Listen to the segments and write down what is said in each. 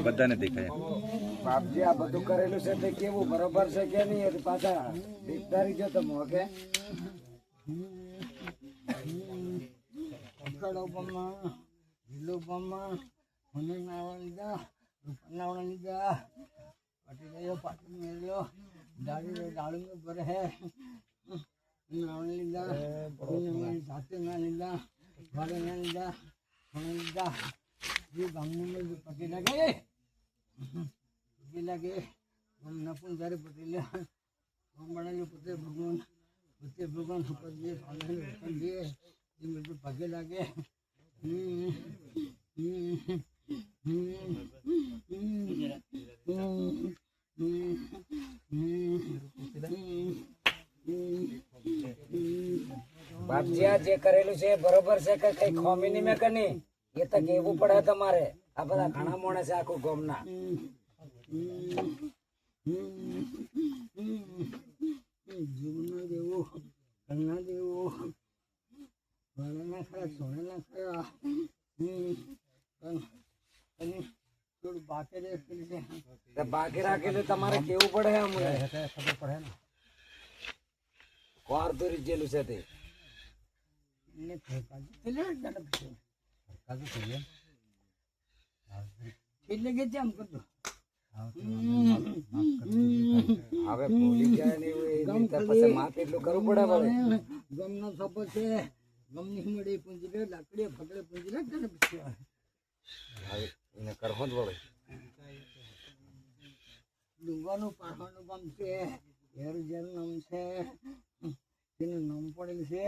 બધાને દેખાય બાપજી આ બધું કરેલું છે તે કેવું બરોબર છે કે નહીં પાછા દેખદારી જો તમે ઓકે ભગવાન પગે લાગે બાપજી આ જે કરેલું છે બરોબર છે કે કઈ ખોમી ની મેં કની એ તો કેવું પડે તમારે આ બધા ઘણા માણસ છે આખું ગામના જીવના દેવું ઘરના દેવું ઘરના ખરા સોના ખરા થોડું બાકી રાખેલું છે બાકી રાખેલું તમારે કેવું પડે ખબર પડે ને વાર દોરી જેલું છે તે એટલે કે જેમ કરતો હવે ભૂલી જાય ને પછી માથે એટલું કરવું પડે ગમનો સપો છે ગમની મળે પૂંજરે લાકડી ફકડે પૂંજરે તને પછી એને કરવો જ વળે ડુંગાનું પાહાનું ગામ છે હેરજન નામ છે તેનું નામ પડેલું છે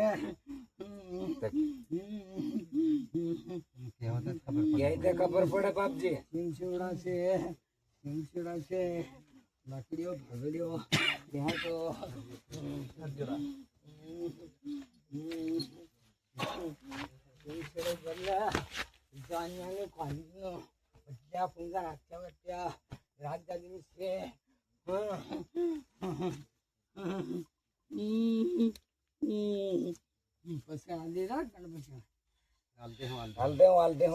ખબર પડે બાપજી સિંગસુડા છે સિંગસુડા છે લાકડીઓ ભગડીઓ ત્યાં તો રાજગાદી છે પછી હાલ દે હાલ દે